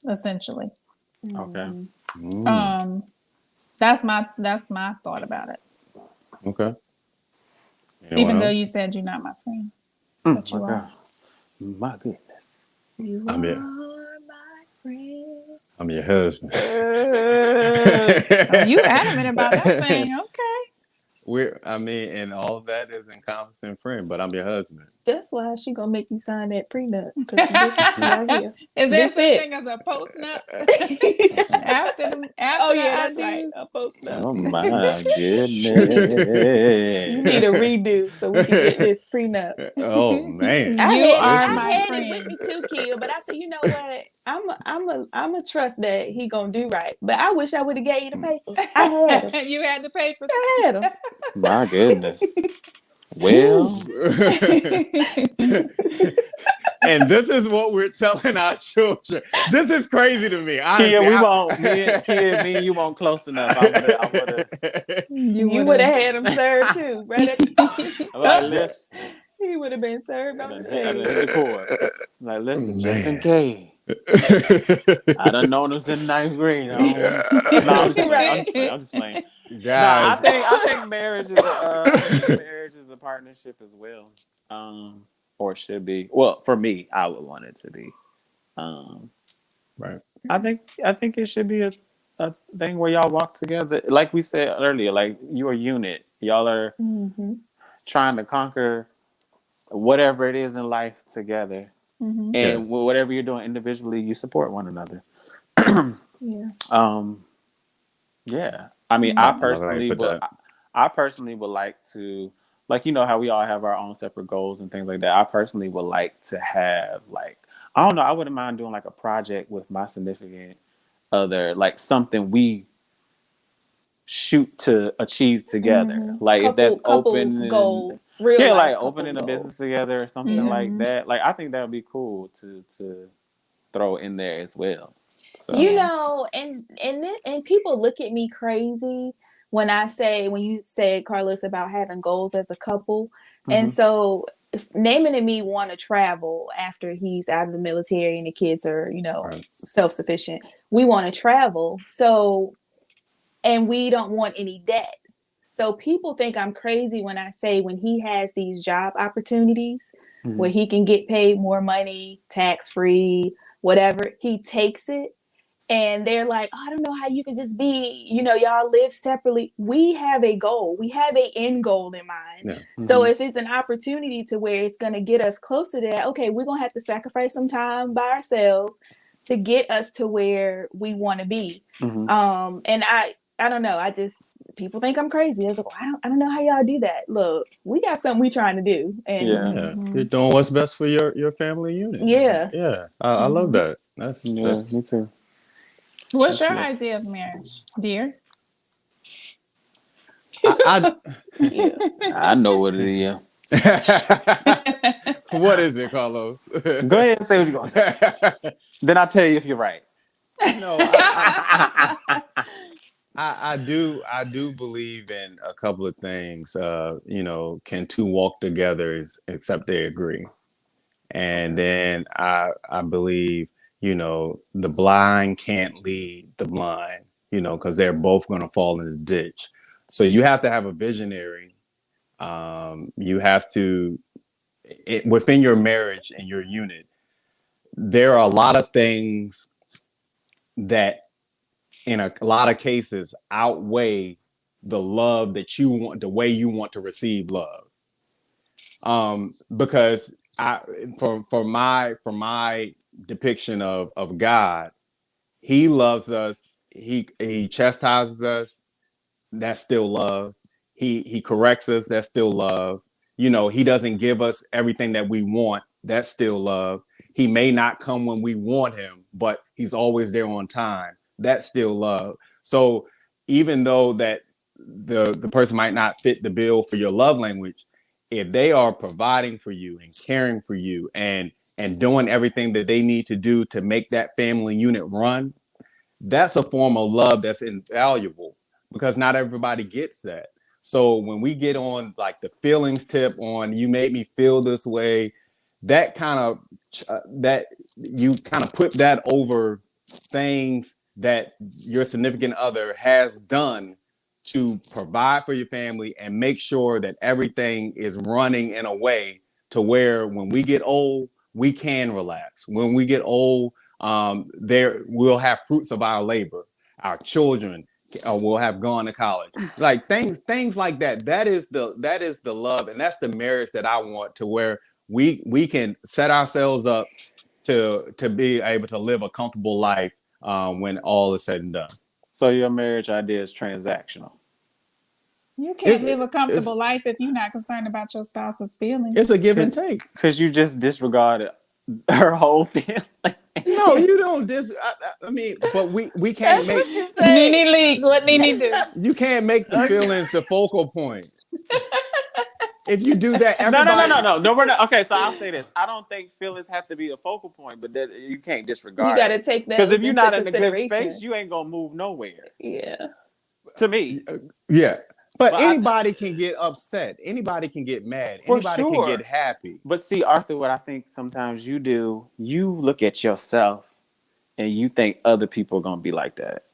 essentially. okay. Mm, That's my thought about it. okay. Anyone Even though else? you said you're not my friend, but My you are. God. My goodness. You I'm are your, my friend. I'm your husband. Oh, you adamant about that thing? Okay. I mean, and all of that is encompassing friend, but I'm your husband. That's why she gonna make you sign that prenup because this right here. Is there This such it. thing as a post nut after Oh the yeah, that's right. ideas? A post up. Oh my You need a goodness. redo so we can get this prenup. Oh man. You are I my had it with friend. me too, Kia, but I said, you know what? I'm a trust that he gonna do right. But I wish I would have gave you the papers. I had them. You had the papers. I had them. My goodness. Whew. Well, And this is what we're telling our children. This is crazy to me. Kia, Honestly, we won't. Me and you won't close enough. I would have. You would have had him served too, right at the Like, listen. he would have been served on the I done hit the stage. cord. Like, listen, just in Man. case. I done known him since ninth grade. I don't want to. No, I'm just playing. I'm Right. just playing. I'm just playing. No, Guys. I think marriage is marriage is a partnership as well. Or it should be. Well, for me, I would want it to be. Um, Right. I think it should be a thing where y'all walk together. Like we said earlier, like you're a unit. Y'all are Mm-hmm. trying to conquer whatever it is in life together. Mm-hmm. Yeah. And whatever you're doing individually, you support one another. Yeah. Yeah. I mean, I love how you put that. I personally would like to, like, you know how we all have our own separate goals and things like that. I personally would like to have, like, I don't know, I wouldn't mind doing like a project with my significant other, like something we shoot to achieve together. Mm-hmm. Like if that's Couple open, goals, real yeah, life like couple opening a goals. business together or something Yeah. like that. Like I think that would be cool to throw in there as well. So You know, and people look at me crazy when you said, Carlos, about having goals as a couple. And mhm. so Naaman and me want to travel after he's out of the military and the kids are, Right. self-sufficient. We want to travel. So, and we don't want any debt. So people think I'm crazy when I say when he has these job opportunities where Mhm. he can get paid more money, tax free, whatever, he takes it. And they're like, oh, I don't know how you can just be, y'all live separately. We have a goal. We have an end goal in mind. Yeah. So Mhm. if it's an opportunity to where it's going to get us closer to that, okay, we're going to have to sacrifice some time by ourselves to get us to where we want to be. Mhm. And I don't know. People think I'm crazy. I was like, I don't know how y'all do that. Look, we got something we trying to do. And Yeah. Yeah. Mm-hmm. You're doing what's best for your family unit. yeah. Yeah. I love Mm-hmm. that. Yeah, me too. What's your Yeah. idea of marriage, dear? I Yeah. I know what it is. what is it, Carlos? Go ahead and say what you're gonna say. Then I'll tell you if you're right. No, I do believe in a couple of things. Can two walk together except they agree? And then I believe, the blind can't lead the blind, because they're both going to fall in the ditch. So you have to have a visionary. You have to, within your marriage and your unit, there are a lot of things that in a lot of cases outweigh the love that you want, the way you want to receive love. Because for my depiction of God, He loves us. He chastises us. That's still love. He corrects us. That's still love. You know, he doesn't give us everything that we want. That's still love. He may not come when we want him, but he's always there on time. That's still love. So even though that the person might not fit the bill for your love language, if they are providing for you and caring for you and doing everything that they need to do to make that family unit run, that's a form of love that's invaluable because not everybody gets that. So when we get on like the feelings tip on you made me feel this way, that kind of that you kind of put that over things that your significant other has done to provide for your family and make sure that everything is running in a way to where when we get old, we can relax. When we get old, there we'll have fruits of our labor. Our children will have gone to college. Like things like that. That is the love, and that's the marriage that I want to where we can set ourselves up to be able to live a comfortable life when all is said and done. So your marriage idea is transactional. You can't It's live a it's comfortable life if you're not concerned about your spouse's feelings. it's a give and take. Because you just disregarded her whole feeling. No, you don't. I mean, but we can't That's make what you say. Nene leaks. What Nene do? you can't make the feelings the focal point. If you do that, No, no, no, everybody. no, no. No, we're not. Okay, so I'll say this. I don't think feelings have to be the focal point, but that you can't disregard You got to it. take that Because if you're into not in a good consideration. space, you ain't gonna move nowhere. Yeah. To me, Yeah, but But anybody can get upset. Anybody can get mad. for Anybody can get sure. happy. But see, Arthur, what I think sometimes you do, you look at yourself and you think other people are gonna be like that.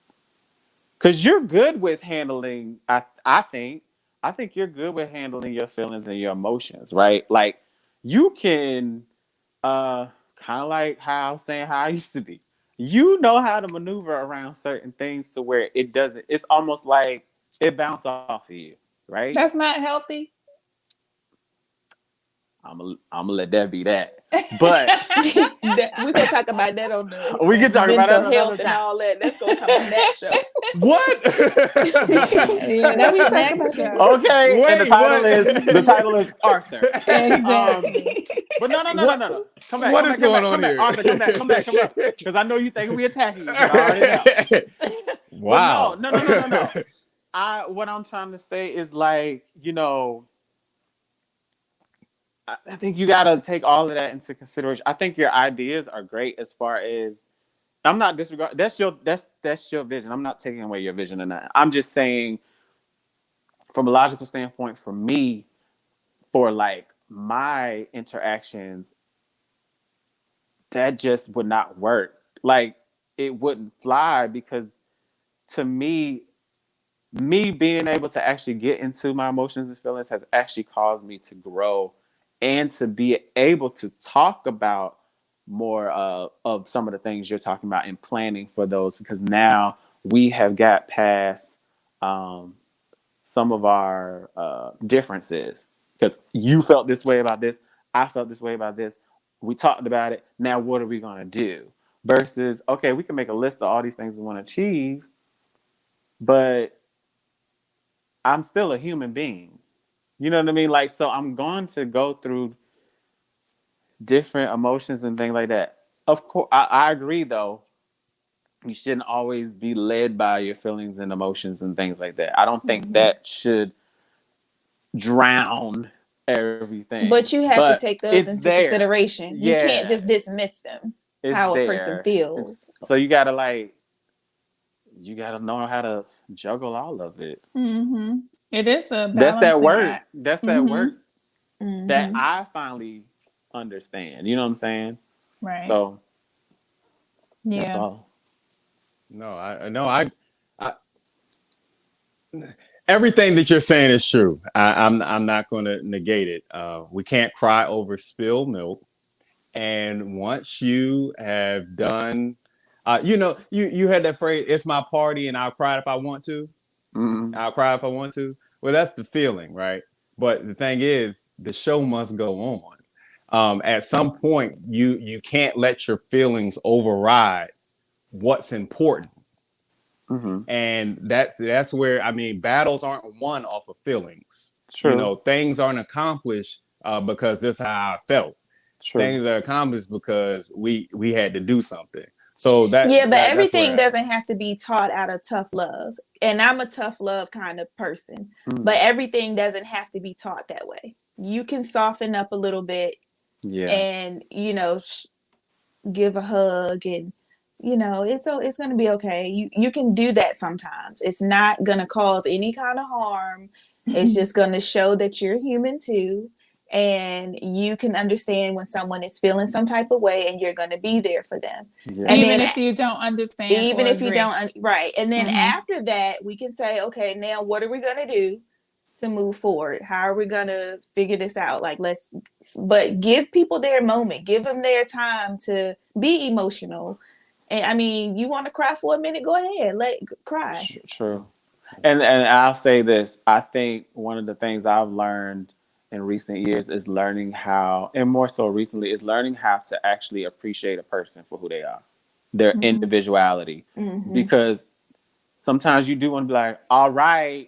Because you're good with handling. I think you're good with handling your feelings and your emotions, right? Like you can kind of like how I was saying how I used to be. You know how to maneuver around certain things to where it doesn't. It's almost like it bounces off of you, right? That's not healthy. I'm gonna let that be that. But We're gonna talk about that on the we can talk about that mental another health and time. all that. That's gonna come on that show. What? Yeah, Now we that's talk next about show. Okay, and the Wait, title what? is Arthur. Exactly. But no. Come back. What Come is back. Come going back. on Come back. here? Arthur, come back. Because I know you think we attacking you. 'Cause I already know. But Wow. no. What I'm trying to say is like, I think you got to take all of that into consideration. I think your ideas are great as far as I'm not disregarding. That's your vision. I'm not taking away your vision or not. I'm just saying from a logical standpoint, for me, for like my interactions, that just would not work. Like it wouldn't fly because to me being able to actually get into my emotions and feelings has actually caused me to grow and to be able to talk about more of some of the things you're talking about and planning for those because now we have got past some of our differences because you felt this way about this, I felt this way about this, we talked about it, now what are we going to do versus okay, we can make a list of all these things we want to achieve, but I'm still a human being. You know what I mean? Like, so I'm going to go through different emotions and things like that. Of course, I agree, though. You shouldn't always be led by your feelings and emotions and things like that. I don't think Mhm. that should drown everything. But you have to But take those it's into there. consideration. You can't Yeah, just dismiss them. it's How a person there. feels. So you gotta know how to juggle all of it. Mm-hmm. It is a That's that balancing work. act. That's that Mm-hmm. work that Hmm. I finally understand. You know what I'm saying? Right. So that's Yeah. all. No, I everything that you're saying is true. I'm not going to negate it. We can't cry over spilled milk. And once you have done, you had that phrase, "It's my party, and I'll cry if I want to." Mm. I'll cry if I want to. Well, that's the feeling, right? But the thing is, the show must go on. At some point, you can't let your feelings override what's important. Mm-hmm. And that's where, I mean, battles aren't won off of feelings. True. You know, things aren't accomplished because this is how I felt. True. Things are accomplished because we had to do something. So that's everything where doesn't have to be taught out of tough love. And I'm a tough love kind of person, Mm. but everything doesn't have to be taught that way. You can soften up a little bit, Yeah. and give a hug, and it's going to be okay. You can do that sometimes. It's not going to cause any kind of harm. It's just going to show that you're human too, and you can understand when someone is feeling some type of way, and you're going to be there for them. Yeah. And Even then if you don't understand, even or if you agree. don't right, and then Mhm. after that we can say, okay, now what are we going to do to move forward? How are we going to figure this out? Like, but give people their moment, give them their time to be emotional. And I mean, you want to cry for a minute, go ahead, cry. True. And I'll say this. I think one of the things I've learned in recent years is learning how, and more so recently, is learning how to actually appreciate a person for who they are, their Mhm. individuality. Mhm. Because sometimes you do want to be like, all right,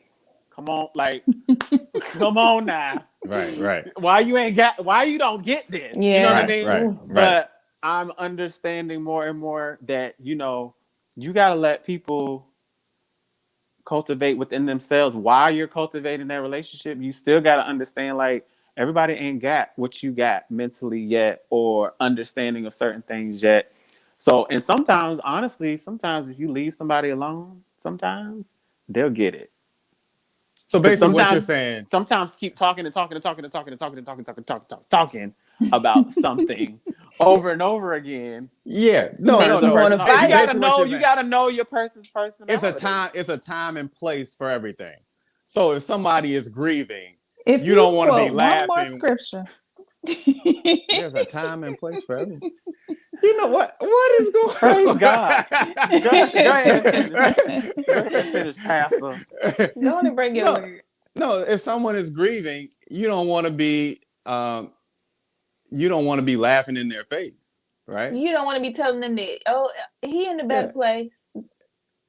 come on, like, come on now. right. Why you don't get this? You know what I Yeah. mean? Ooh. But I'm understanding more and more that, you got to let people cultivate within themselves. While you're cultivating that relationship, you still got to understand, like, everybody ain't got what you got mentally yet, or understanding of certain things yet. So, and sometimes, honestly, if you leave somebody alone, sometimes they'll get it. So Because basically what you're saying, sometimes keep talking and talking and talking and talking and talking and talking about something over and over again. yeah, Make no, you want to You fight. gotta basically what know. you're You saying, gotta know your person's personality. it's a time and place for everything. So if somebody is grieving, If you you don't want to be quote one more laughing. scripture, There's a time and place for everything. You know what? What is going Praise on? God. Go ahead and finish. Go ahead and finish, Pastor. Go on and bring your no, word. no. If someone is grieving, you don't want to be laughing in their face, right? You don't want to be telling them that, oh, he in a better Yeah, place.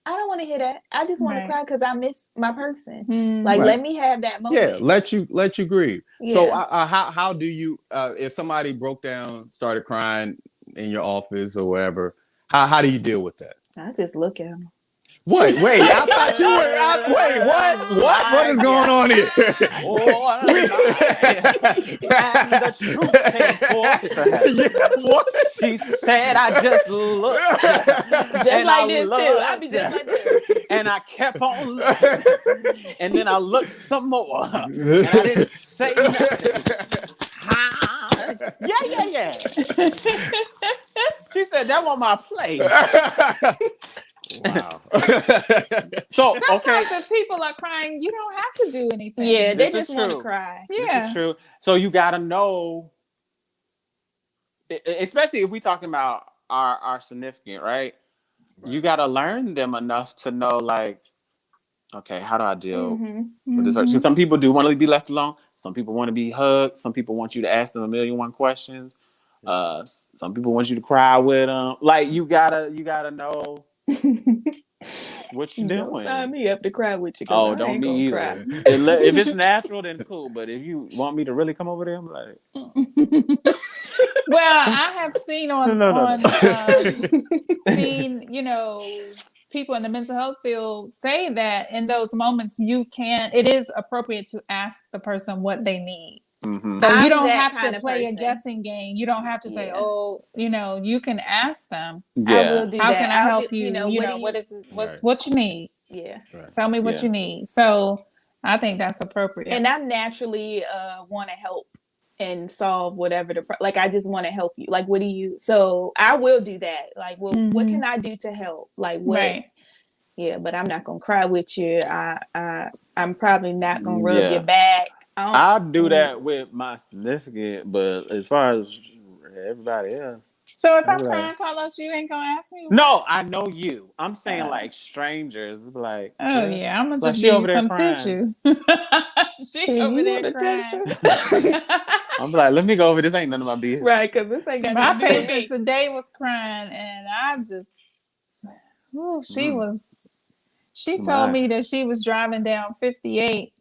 I don't want to hear that. I just want to right. cry because I miss my person. Mhm. Like, right. let me have that Yeah, moment. let you grieve. So Yeah. how do you if somebody broke down, started crying in your office or whatever, how do you deal with that? I just look at him. Wait, I thought you were. Wait, what? What My is going on here? God. Oh my. And the truth came forth. What? She said, I just looked. Just And like I this, too. I be looked. just like this. And I kept on looking. And then I looked some more. And I didn't say nothing. Yeah. She said, that was my place. Wow. So, okay. Sometimes if people are crying, you don't have to do anything. Yeah, they This is just want to true. cry. This Yeah. is true. So you got to know, especially if we talking about our significant, right? You got to learn them enough to know, like, okay, how do I deal with this person? So Mhm. some people do want to be left alone. Some people want to be hugged. Some people want you to ask them 1,000,001 questions. Some people want you to cry with them. Like, you gotta know what you're Don't sign doing. me up to cry with you, because Oh, I don't ain't me going to cry. either. If it's natural, then cool. But if you want me to really come over there, I'm like, Well, I have seen no. seen, people in the mental health field say that in those moments it is appropriate to ask the person what they need. Mm-hmm. So you I'm don't that have kind to of play a person. guessing game. You don't have to say, Yeah. oh, you can ask them, I Yeah. will do how that. can I I'll help be, you? what do What you, is it? Right. What you need? yeah. Right. Tell me what Yeah. you need. So I think that's appropriate. And I naturally want to help and solve whatever like, I just want to help you. Like, what do you, so I will do that. Like, well, what can I do to help? Like, what? Right. Yeah, but I'm not gonna cry with you. I'm probably not gonna rub your Yeah. back. I'll do that with my significant, but as far as everybody else, So if I'll I'm be like, crying, Carlos, you ain't gonna ask me? no, I know you. I'm saying, Uh, like, strangers. Like, oh girl, yeah, I'm gonna like, just she give you over there some crying. tissue. She Hey, over you there want a crying. tissue? I'm like, let me go over. This ain't none of my business. Right, because this ain't got My nothing to do with patient me. today was crying, and I just Ooh, she Mm. was. She told My. me that she was driving down 58,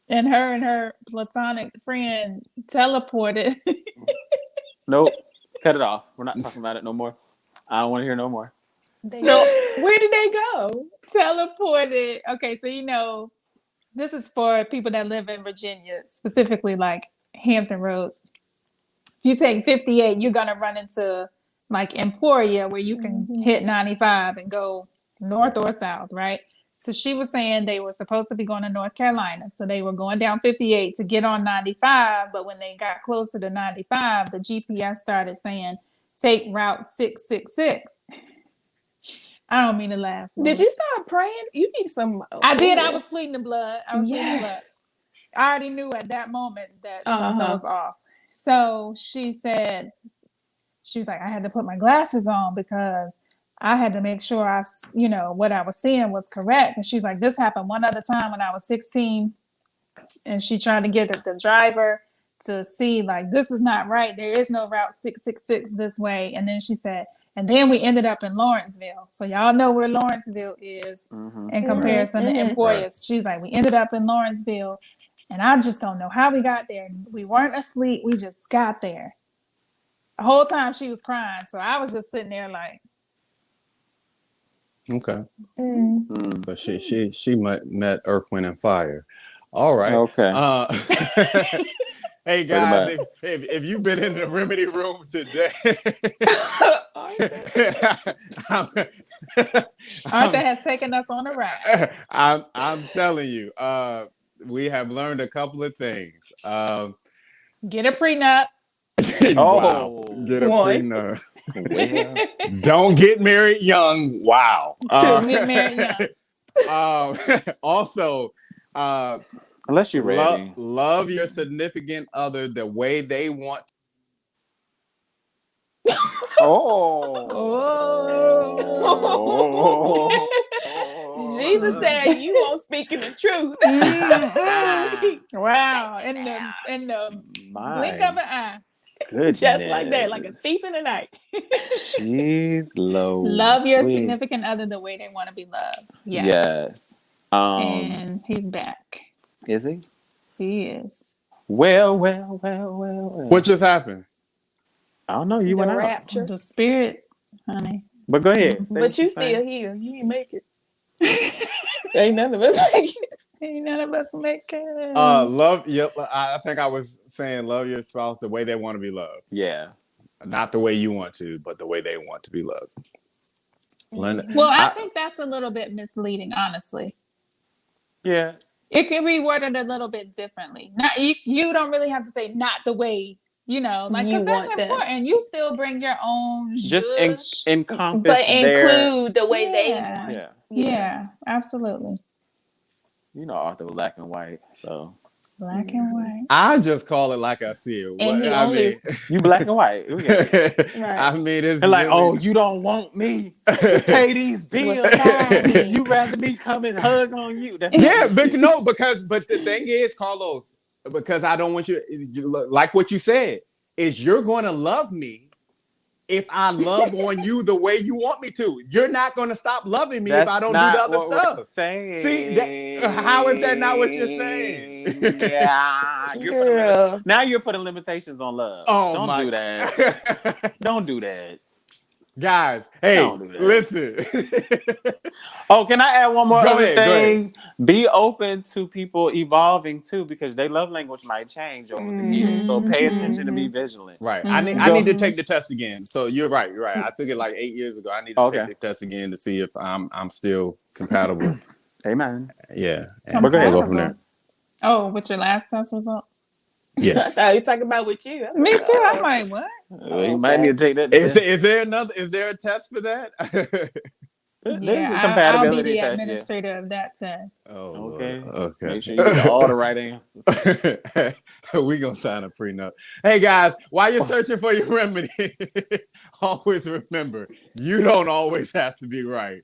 and her platonic friend teleported. Nope. Cut it off. We're not talking about it no more. I don't want to hear no more. So where did they go? Teleported. Okay, so this is for people that live in Virginia, specifically like Hampton Roads. If you take 58, you're gonna run into like Emporia, where you can hit 95 and go north or south, right? So she was saying they were supposed to be going to North Carolina, so they were going down 58 to get on 95. But when they got closer to 95, the GPS started saying take Route 666. I don't mean to laugh. Did you start praying? You need some. I did. I was pleading the blood. Yes. I already knew at that moment that something Uh-huh. was off. So she said, she was like, I had to put my glasses on because I had to make sure what I was seeing was correct. And she's like, this happened one other time when I was 16. And she tried to get the driver to see, like, this is not right. There is no Route 666 this way. And then she said, and then we ended up in Lawrenceville. So y'all know where Lawrenceville is Mm-hmm. in comparison to Emporia. Right. She was like, we ended up in Lawrenceville. And I just don't know how we got there. We weren't asleep. We just got there. The whole time she was crying. So I was just sitting there like, Okay. Mm. But she met Earth, Wind, and Fire. All right. Okay. Hey Pretty guys, much. if you've been in the remedy room today, Arthur has taken us on a ride. I'm telling you, we have learned a couple of things. Get a prenup. Wow, Oh. get a One. prenup. Well. Don't get married young. Wow. Don't get married young. Also, Unless you're ready. love your significant other the way they want. Oh. Oh. Jesus said you won't speaking the truth. Wow. In the blink of an eye. Goodness. Just like that, like a thief in the night. Jeez, low. Love your significant other the way they want to be loved. Yes. Yes. And he's back. Is he? He is. Well. What just happened? I don't know. You The went out. rapture. The spirit, honey. But go ahead. Say But what you you're saying. still here. You ain't make it. Ain't none of us make it. Ain't none of us make it. Love. Yep. I think I was saying love your spouse the way they want to be loved, Yeah. not the way you want to, but the way they want to be loved. Linda, Well, I think that's a little bit misleading, honestly. Yeah. It can be worded a little bit differently. Not you don't really have to say not the way, like, You because that's want them. important. You still bring your own Just zhuzh. encompass But their. include the way they Yeah. want. Yeah. Yeah, absolutely. You know, Arthur was black and white, so Black and white. I just call it like I see it. And What, he I only- mean, you black and white. We get it. I mean, it's And like, really... oh, you don't want me to pay these bills. You rather me come and hug on you. That's yeah, but the thing is, Carlos, because I don't want you like what you said, is you're going to love me if I love on you the way you want me to. You're not going to stop loving me if I don't do the other stuff. See, how is that not what you're saying? Yeah, now you're putting limitations on love. Oh, don't do that. Don't do that. Guys, hey, Don't do that. listen. Oh, can I add one more Go other ahead. thing? Be open to people evolving too, because their love language might change over the years. So pay attention and be vigilant. Right. I need to take the test again. So you're right. You're right. I took it like 8 years ago. I need to take the test again to see if I'm still compatible. Amen. Yeah. But go ahead. We'll go from there. Oh, with your last test results? Yes. I thought you were talking about with you. Me too. I'm like, what? You might need to take that. Is there a test for that? There's a I'll compatibility be the test. administrator of that test. Oh, Okay. Okay. Make sure you get all the right answers. We gonna sign a prenup. Hey guys, while you're searching for your remedy, always remember you don't always have to be right.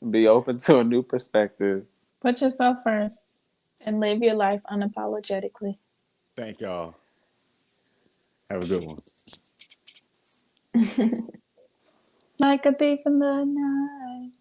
Be open to a new perspective. Put yourself first. And live your life unapologetically. Thank y'all. Have a good one. like a thief in the night.